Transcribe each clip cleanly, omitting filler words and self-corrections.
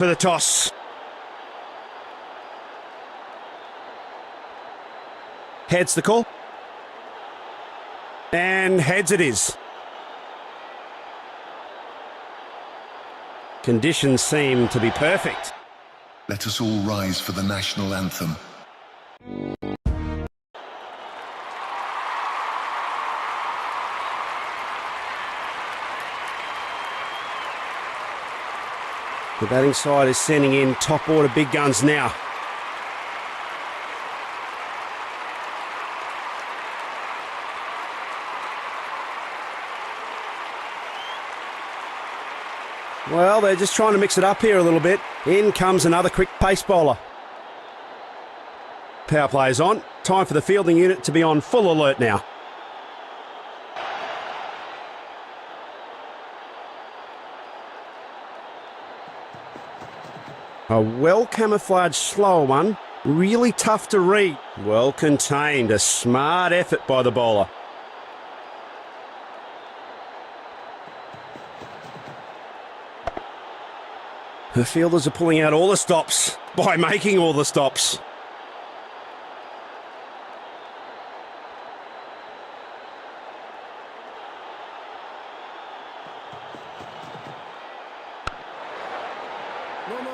for the toss. Heads the call. And heads it is. Conditions seem to be perfect. Let us all rise for the national anthem. The batting side is sending in top order big guns now. Well, they're just trying to mix it up here a little bit. In comes another quick pace bowler. Power play is on. Time for the fielding unit to be on full alert now. A well-camouflaged slower one. Really tough to read. Well contained. A smart effort by the bowler. The fielders are pulling out all the stops by making all the stops.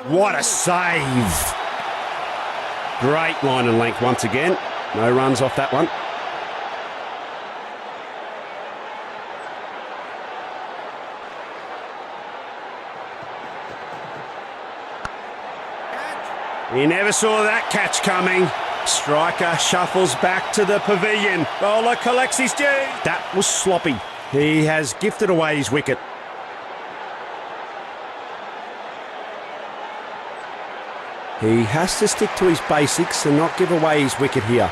What a save! Great line and length once again. No runs off that one. He never saw that catch coming. Striker shuffles back to the pavilion. Bowler collects his due. That was sloppy. He has gifted away his wicket. He has to stick to his basics and not give away his wicket here.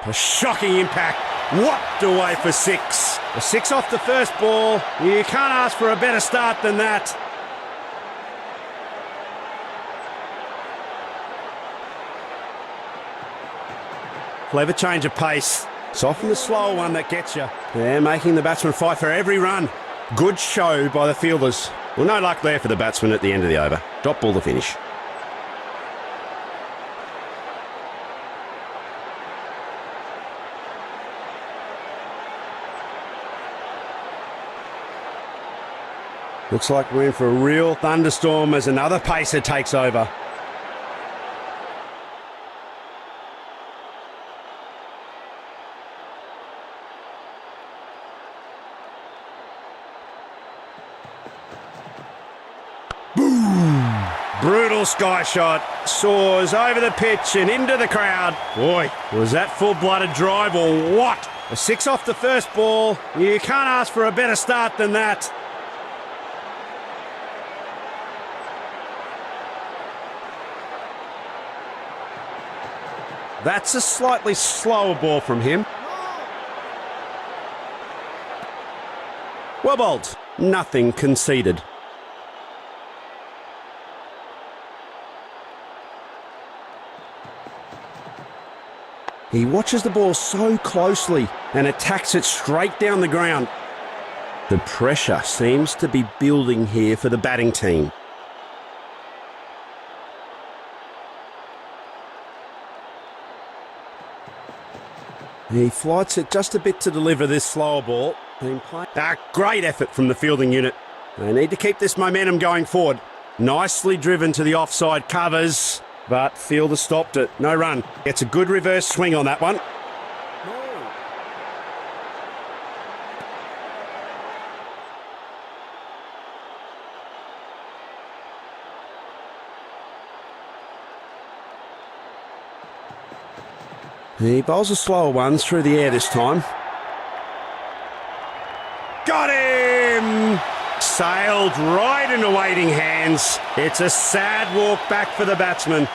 A shocking impact. Whopped away for six. A six off the first ball. You can't ask for a better start than that. Clever change of pace. It's often the slower one that gets you. They're making the batsman fight for every run. Good show by the fielders. Well, no luck there for the batsman at the end of the over. Drop ball to finish. Looks like we're in for a real thunderstorm as another pacer takes over. Boom! Brutal sky shot. Soars over the pitch and into the crowd. Boy, was that full-blooded drive or what? A six off the first ball. You can't ask for a better start than that. That's a slightly slower ball from him. Well bowled. Nothing conceded. He watches the ball so closely and attacks it straight down the ground. The pressure seems to be building here for the batting team. He flights it just a bit to deliver this slower ball. A great effort from the fielding unit. They need to keep this momentum going forward. Nicely driven to the offside covers, but fielder stopped it. No run. Gets a good reverse swing on that one. He bowls the slower ones through the air this time. Got him! Sailed right into waiting hands. It's a sad walk back for the batsman.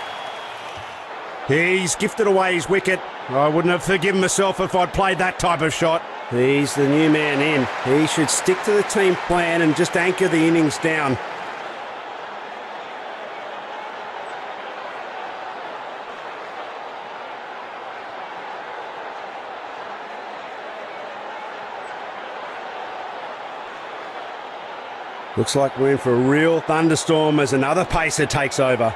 He's gifted away his wicket. I wouldn't have forgiven myself if I'd played that type of shot. He's the new man in. He should stick to the team plan and just anchor the innings down. Looks like we're in for a real thunderstorm as another pacer takes over.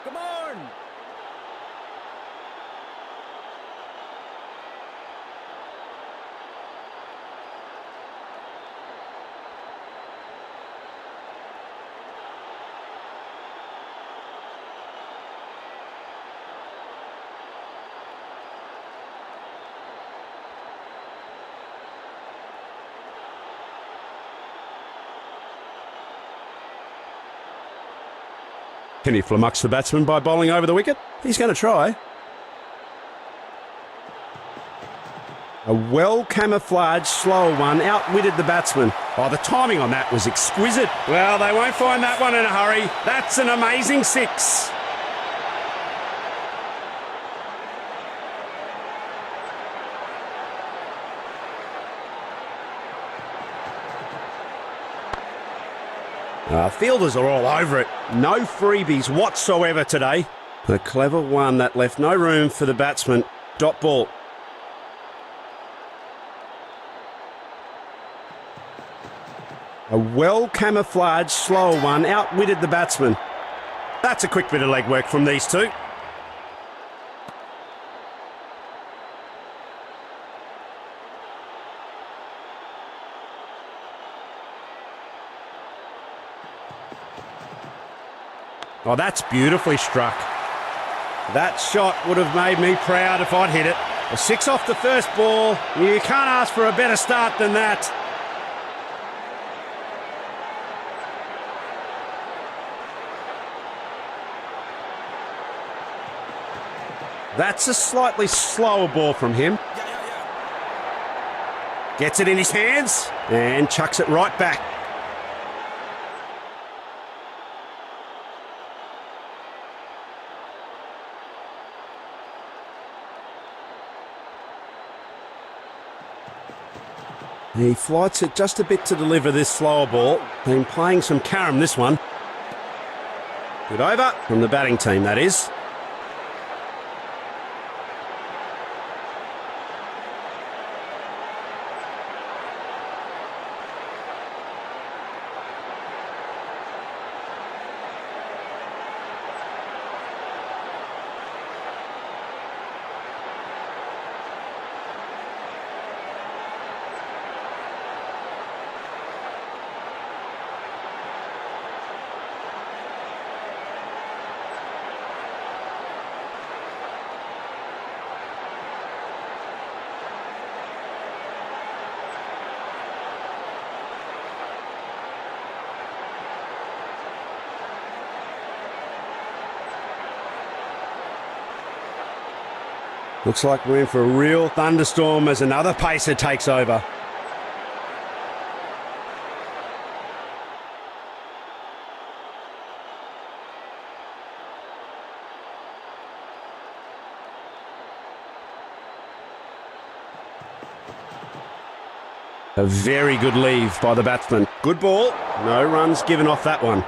Come on! Can he flummox the batsman by bowling over the wicket? He's going to try. A well-camouflaged, slow one outwitted the batsman. Oh, the timing on that was exquisite. Well, they won't find that one in a hurry. That's an amazing six. Fielders are all over it. No freebies whatsoever today. A clever one that left no room for the batsman. Dot ball. A well-camouflaged, slow one outwitted the batsman. That's a quick bit of leg work from these two. Oh, that's beautifully struck. That shot would have made me proud if I'd hit it. A six off the first ball. You can't ask for a better start than that. That's a slightly slower ball from him. Gets it in his hands and chucks it right back. He flights it just a bit to deliver this slower ball. Been playing some carom this one. Good over from the batting team, that is. Looks like we're in for a real thunderstorm as another pacer takes over. A very good leave by the batsman. Good ball. No runs given off that one.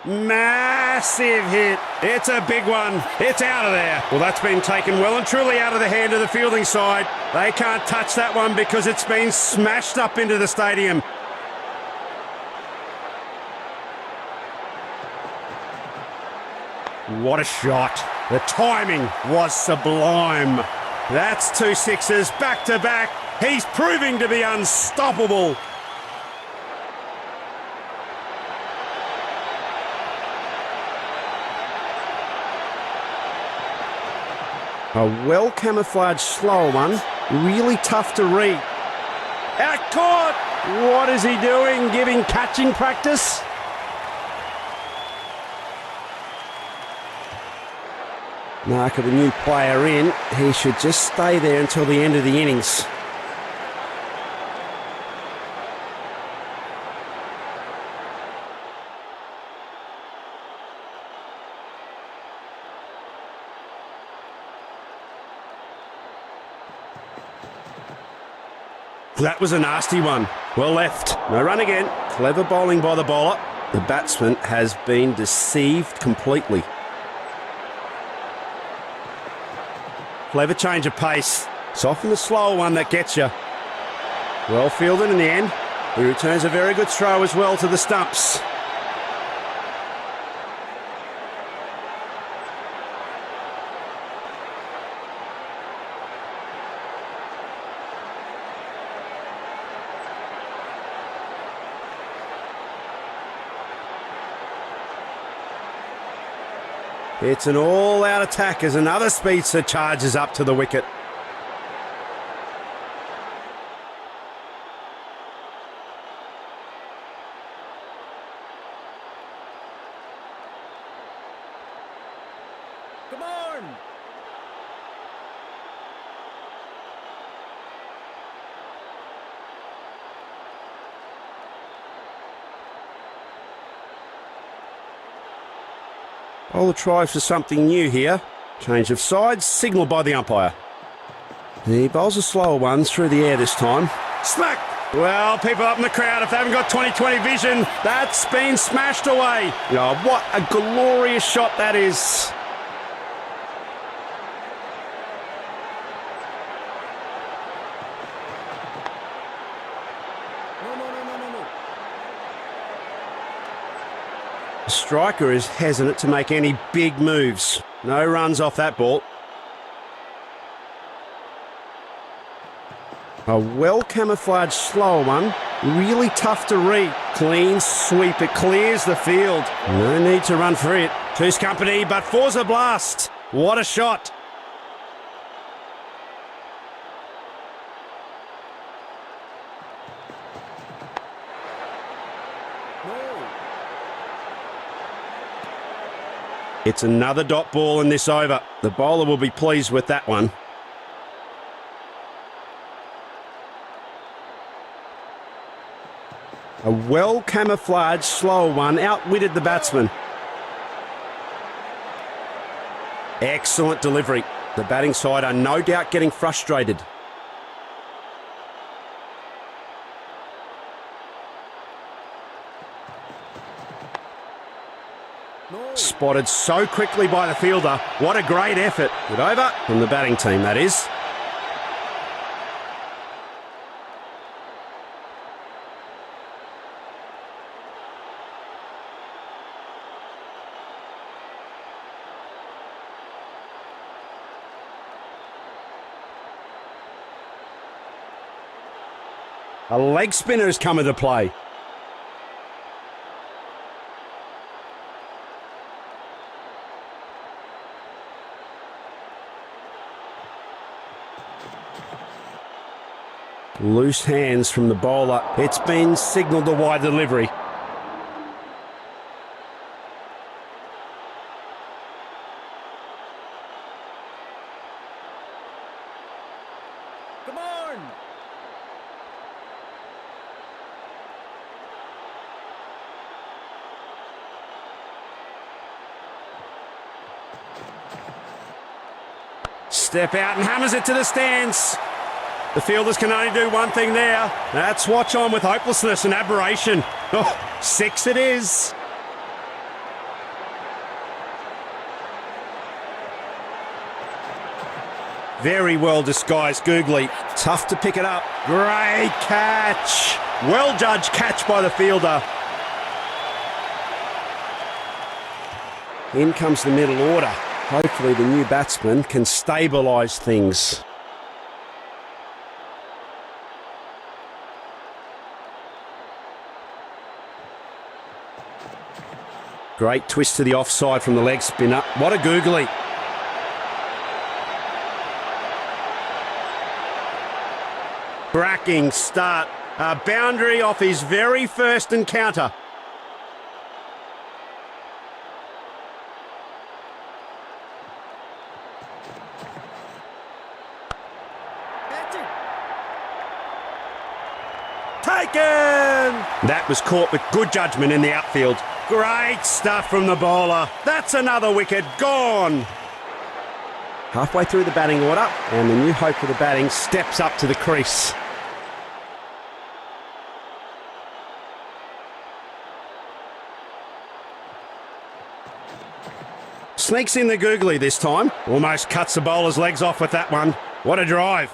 Massive hit. It's a big one. It's out of there. Well, that's been taken well and truly out of the hand of the fielding side. They can't touch that one because it's been smashed up into the stadium. What a shot. The timing was sublime. That's two sixes back to back. He's proving to be unstoppable. A well-camouflaged slow one, really tough to read. Out caught! What is he doing? Giving catching practice? Mark of a new player in. He should just stay there until the end of the innings. That was a nasty one. Well left. No run again. Clever bowling by the bowler. The batsman has been deceived completely. Clever change of pace. It's often the slower one that gets you. Well fielded in the end. He returns a very good throw as well to the stumps. It's an all-out attack as another speedster charges up to the wicket. Come on! Bowler tries for something new here. Change of sides, signalled by the umpire. He bowls a slower one through the air this time. Smack! Well, people up in the crowd, if they haven't got 20/20 vision, that's been smashed away. Oh, what a glorious shot that is. No. The striker is hesitant to make any big moves. No runs off that ball. A well-camouflaged slower one. Really tough to read. Clean sweep. It clears the field. No need to run for it. Two's company, but four's a blast. What a shot. No. It's another dot ball in this over. The bowler will be pleased with that one. A well-camouflaged slower one outwitted the batsman. Excellent delivery. The batting side are no doubt getting frustrated. No. Spotted so quickly by the fielder. What a great effort. Good over from the batting team, that is. A leg spinner has come into play. Loose hands from the bowler. It's been signalled a wide delivery. Come on! Step out and hammers it to the stands. The fielders can only do one thing there. That's watch on with hopelessness and aberration. Oh, 6 it is. Very well disguised googly. Tough to pick it up. Great catch. Well judged catch by the fielder. In comes the middle order. Hopefully the new batsman can stabilise things. Great twist to the offside from the leg spinner. What a googly. Bracking start. A boundary off his very first encounter. That's it. Taken! That was caught with good judgment in the outfield. Great stuff from the bowler. That's another wicket gone. Halfway through the batting order, and the new hope for the batting steps up to the crease. Sneaks in the googly this time. Almost cuts the bowler's legs off with that one. What a drive.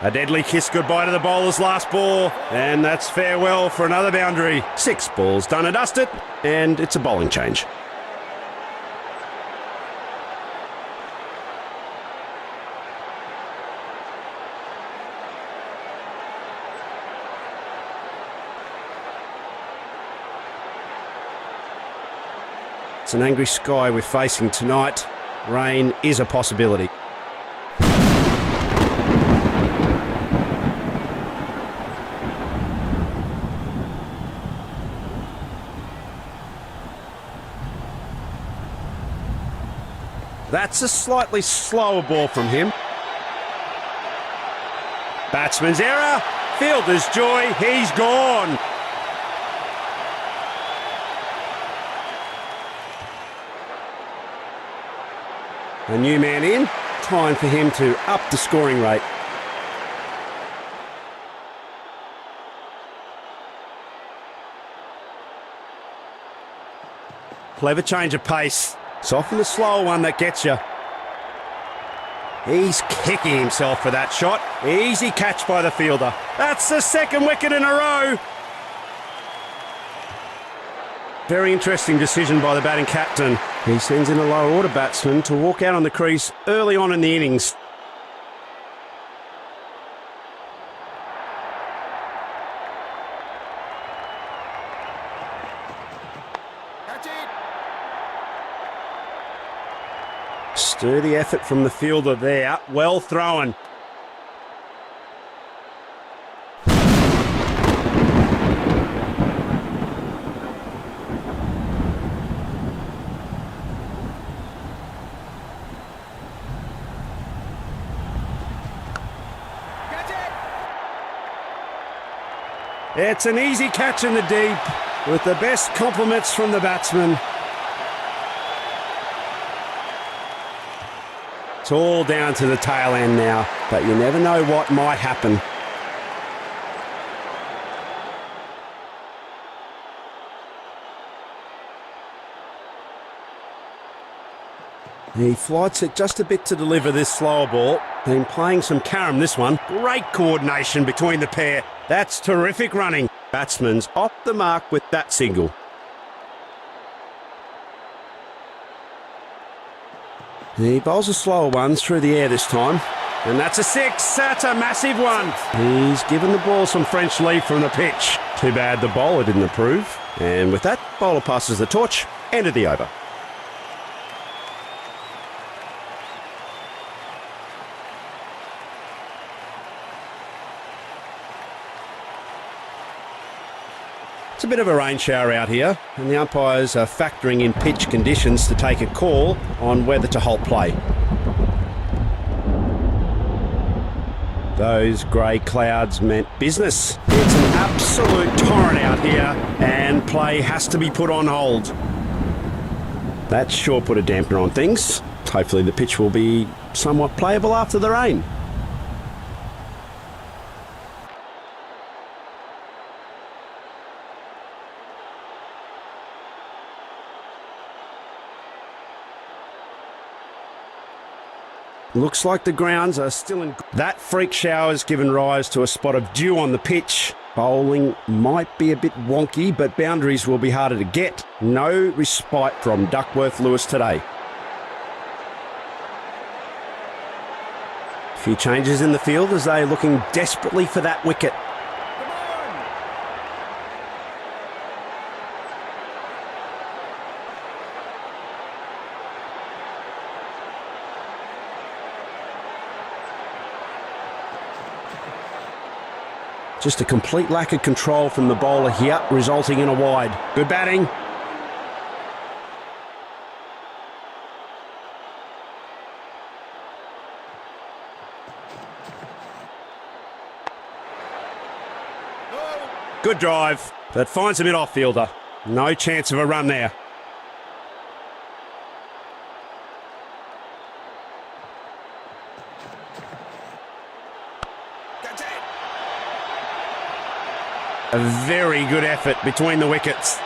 A deadly kiss goodbye to the bowler's last ball, and that's farewell for another boundary. 6 balls done and dusted, and it's a bowling change. It's an angry sky we're facing tonight. Rain is a possibility. That's a slightly slower ball from him. Batsman's error. Fielder's joy. He's gone. A new man in. Time for him to up the scoring rate. Clever change of pace. It's often the slower one that gets you. He's kicking himself for that shot. Easy catch by the fielder. That's the 2nd wicket in a row. Very interesting decision by the batting captain. He sends in a lower order batsman to walk out on the crease early on in the innings. Sturdy effort from the fielder there. Well thrown. It's an easy catch in the deep with the best compliments from the batsman. It's all down to the tail end now, but you never know what might happen. He flights it just a bit to deliver this slower ball. Been playing some carom this one. Great coordination between the pair. That's terrific running. Batsman's off the mark with that single. He bowls a slower one through the air this time. And that's a 6. That's a massive one. He's given the ball some French leave from the pitch. Too bad the bowler didn't approve. And with that, bowler passes the torch. End of the over. It's a bit of a rain shower out here, and the umpires are factoring in pitch conditions to take a call on whether to halt play. Those grey clouds meant business. It's an absolute torrent out here, and play has to be put on hold. That sure put a dampener on things. Hopefully the pitch will be somewhat playable after the rain. Looks like the grounds are still in... That freak shower's given rise to a spot of dew on the pitch. Bowling might be a bit wonky, but boundaries will be harder to get. No respite from Duckworth-Lewis today. A few changes in the field as they're looking desperately for that wicket. Just a complete lack of control from the bowler here, resulting in a wide. Good batting. Good drive, but finds a mid-off fielder. No chance of a run there. A very good effort between the wickets.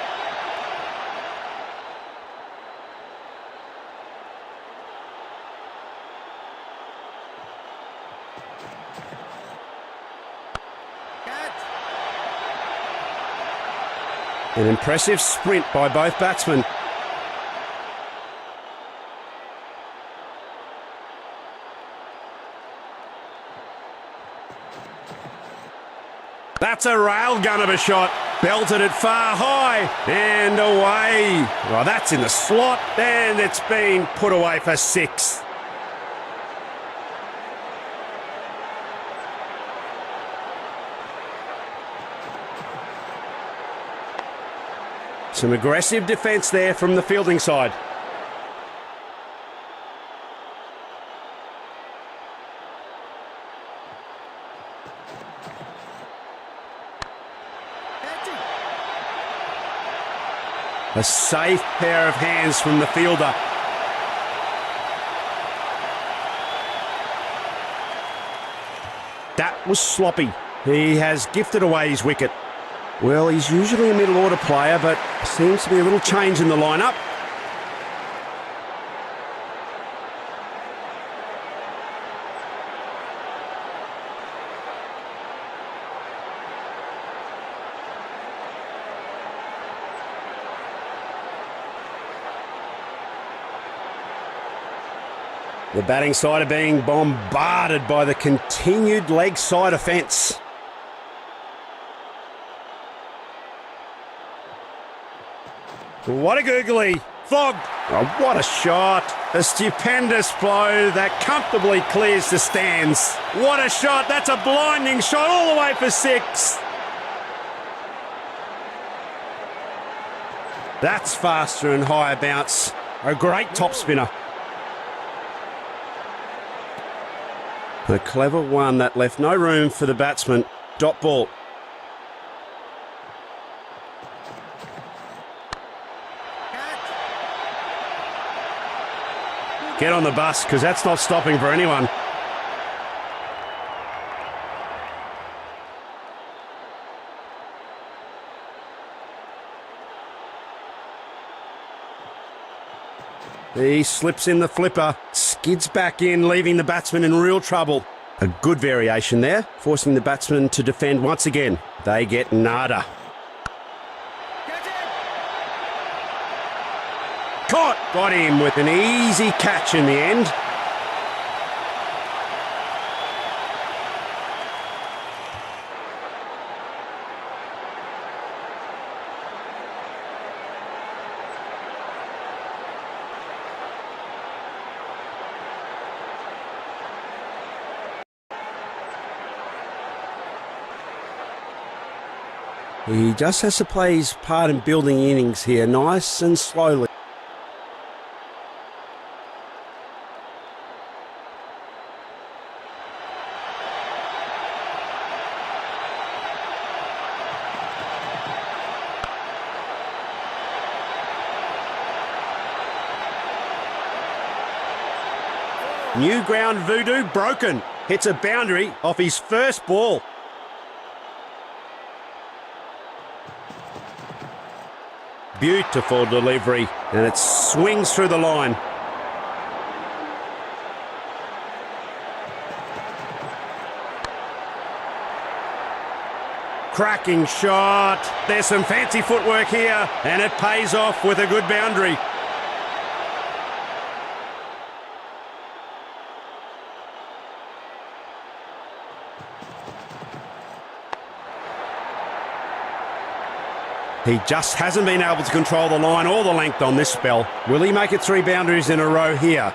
Catch. An impressive sprint by both batsmen. That's a railgun of a shot. Belted it far high and away. Well, that's in the slot and it's been put away for 6. Some aggressive defence there from the fielding side. Catching. A safe pair of hands from the fielder. That was sloppy. He has gifted away his wicket. Well, he's usually a middle order player, but seems to be a little change in the lineup. The batting side are being bombarded by the continued leg side offence. What a googly. Flogged. Oh, what a shot. A stupendous blow that comfortably clears the stands. What a shot. That's a blinding shot all the way for 6. That's faster and higher bounce. A great top spinner. The clever one that left no room for the batsman. Dot ball. Get on the bus, because that's not stopping for anyone. He slips in the flipper, skids back in, leaving the batsman in real trouble. A good variation there, forcing the batsman to defend once again. They get nada. Caught! Got him with an easy catch in the end. He just has to play his part in building innings here, nice and slowly. New ground voodoo broken. Hits a boundary off his first ball. Beautiful delivery, and it swings through the line. Cracking shot. There's some fancy footwork here, and it pays off with a good boundary. He just hasn't been able to control the line or the length on this spell. Will he make it 3 boundaries in a row here?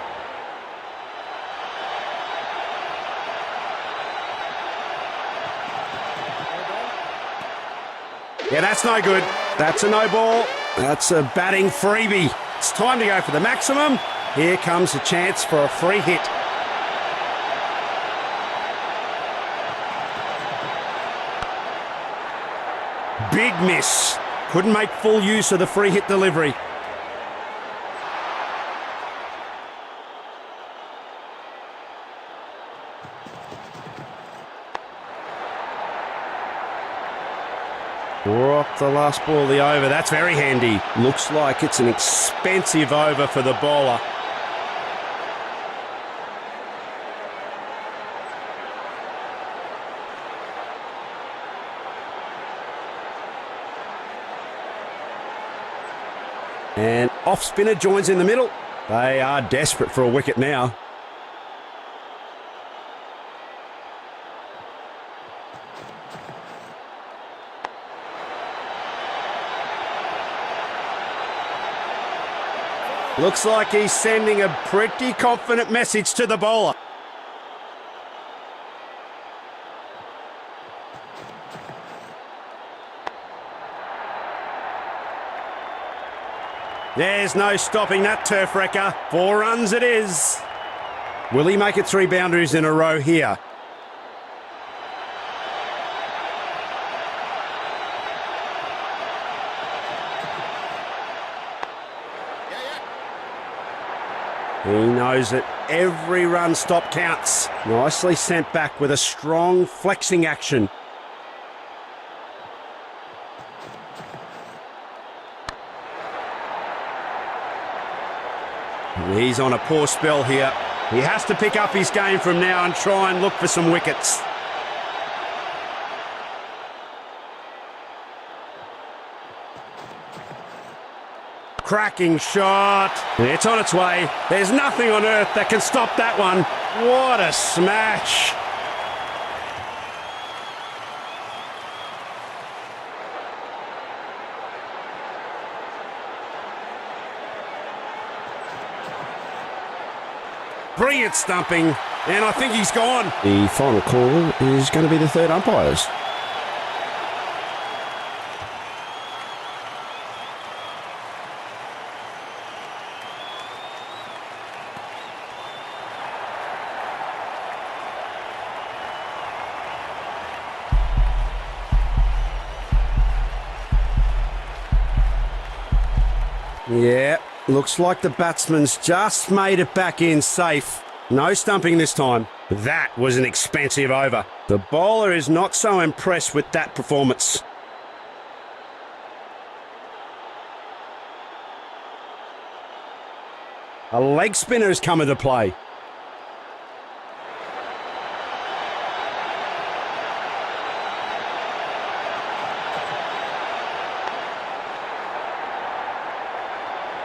Yeah, that's no good. That's a no ball. That's a batting freebie. It's time to go for the maximum. Here comes a chance for a free hit. Big miss. Couldn't make full use of the free hit delivery. Rock the last ball of the over. That's very handy. Looks like it's an expensive over for the bowler. And off spinner joins in the middle. They are desperate for a wicket now. Looks like he's sending a pretty confident message to the bowler. There's no stopping that turf wrecker. 4 runs it is. Will he make it 3 boundaries in a row here? He knows that every run stop counts. Nicely sent back with a strong flexing action. He's on a poor spell here. He has to pick up his game from now and try and look for some wickets. Cracking shot. It's on its way. There's nothing on earth that can stop that one. What a smash. Brilliant stumping, and I think he's gone. The final call is going to be the third umpires. Yeah, looks like the batsman's just made it back in safe. No stumping this time. That was an expensive over. The bowler is not so impressed with that performance. A leg spinner has come into play.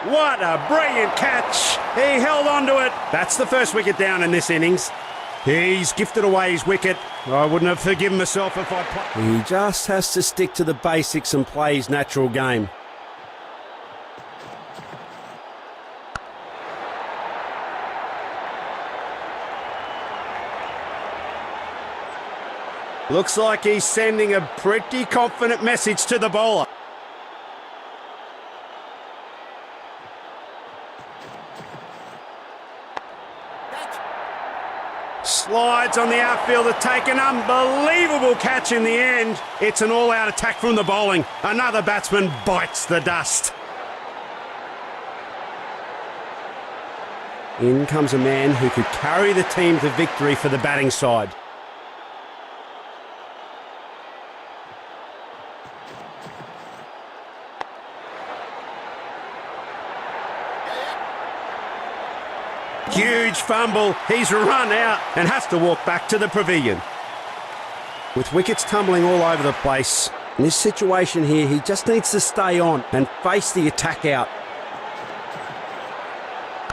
What a brilliant catch. He held on to it. That's the first wicket down in this innings. He's gifted away his wicket. I wouldn't have forgiven myself if I'd played. He just has to stick to the basics and play his natural game. Looks like he's sending a pretty confident message to the bowler. Slides on the outfield to take an unbelievable catch in the end. It's an all-out attack from the bowling. Another batsman bites the dust. In comes a man who could carry the team to victory for the batting side. Huge fumble. He's run out and has to walk back to the pavilion. With wickets tumbling all over the place, in this situation here, he just needs to stay on and face the attack out.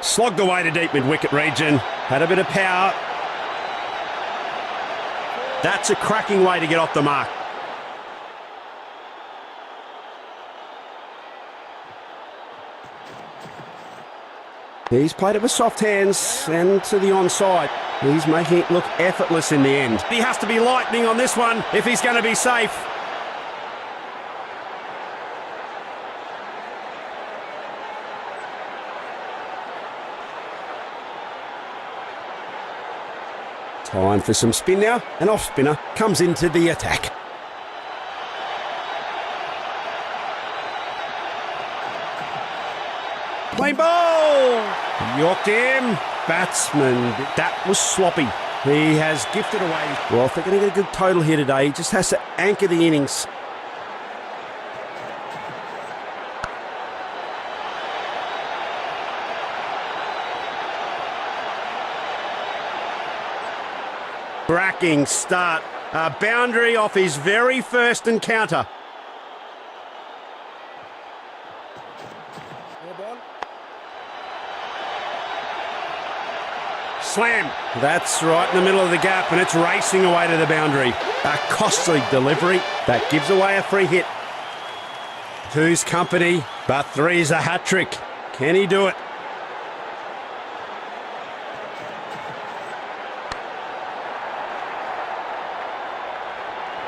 Slogged away to deep mid-wicket region. Had a bit of power. That's a cracking way to get off the mark. He's played it with soft hands and to the onside. He's making it look effortless in the end. He has to be lightning on this one if he's going to be safe. Time for some spin now. An off spinner comes into the attack. Clean ball! Yorked him. Batsman, that was sloppy. He has gifted away. Well, if they're going to get a good total here today, he just has to anchor the innings. Cracking start. A boundary off his very first encounter. Slam. That's right in the middle of the gap, and it's racing away to the boundary. A costly delivery that gives away a free hit. Two's company, but three's a hat-trick. Can he do it?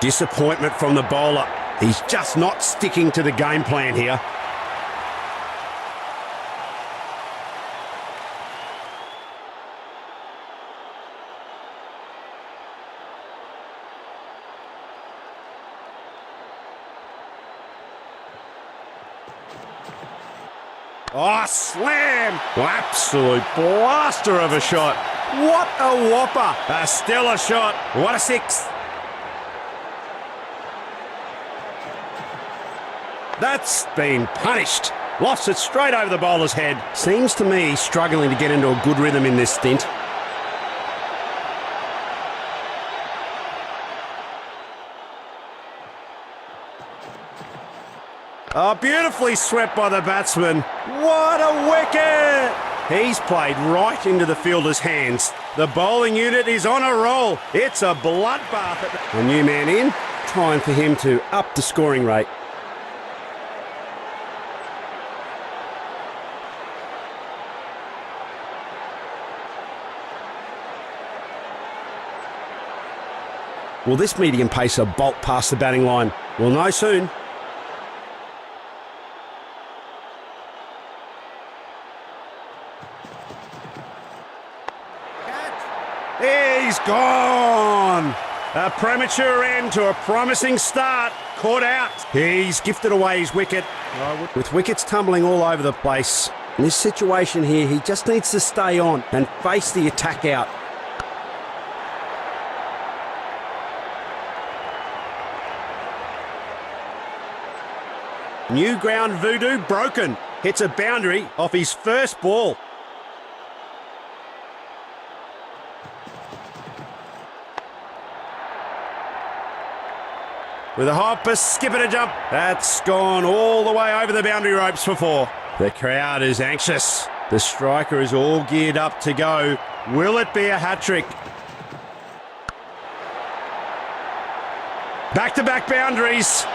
Disappointment from the bowler. He's just not sticking to the game plan here. Oh, slam! Absolute blaster of a shot. What a whopper. A stellar shot. What a six. That's been punished. Lofts it straight over the bowler's head. Seems to me he's struggling to get into a good rhythm in this stint. Oh, beautifully swept by the batsman. What a wicket! He's played right into the fielder's hands. The bowling unit is on a roll. It's a bloodbath. A new man in. Time for him to up the scoring rate. Will this medium pacer bolt past the batting line? We'll know soon. He's gone! A premature end to a promising start. Caught out. He's gifted away his wicket. With wickets tumbling all over the place, in this situation here, he just needs to stay on and face the attack out. New ground voodoo broken. Hits a boundary off his first ball. With a hop, a skip and a jump. That's gone all the way over the boundary ropes for four. The crowd is anxious. The striker is all geared up to go. Will it be a hat-trick? Back-to-back boundaries.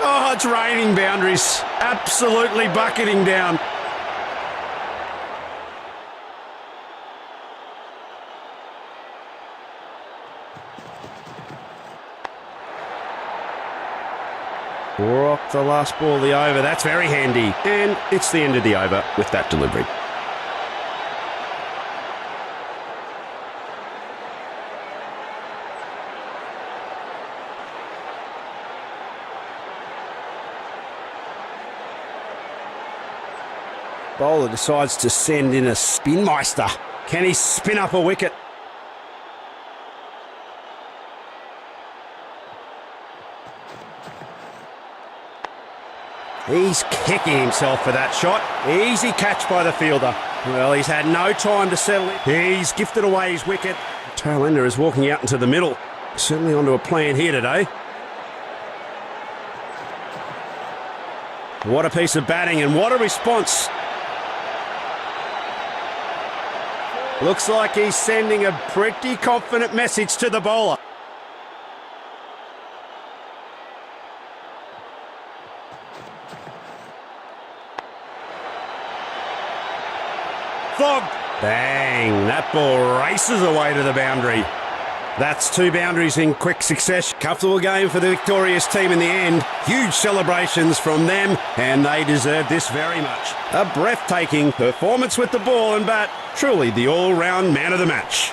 Oh, it's raining boundaries. Absolutely bucketing down. Rock the last ball of the over. That's very handy. And it's the end of the over with that delivery. Bowler decides to send in a spin meister. Can he spin up a wicket? He's kicking himself for that shot. Easy catch by the fielder. Well, he's had no time to settle in. He's gifted away his wicket. Tail ender is walking out into the middle. Certainly onto a plan here today. What a piece of batting and what a response. Looks like he's sending a pretty confident message to the bowler. Flogged. Bang. That ball races away to the boundary. That's two boundaries in quick succession. Comfortable game for the victorious team in the end. Huge celebrations from them, and they deserve this very much. A breathtaking performance with the ball and bat. Truly the all-round man of the match.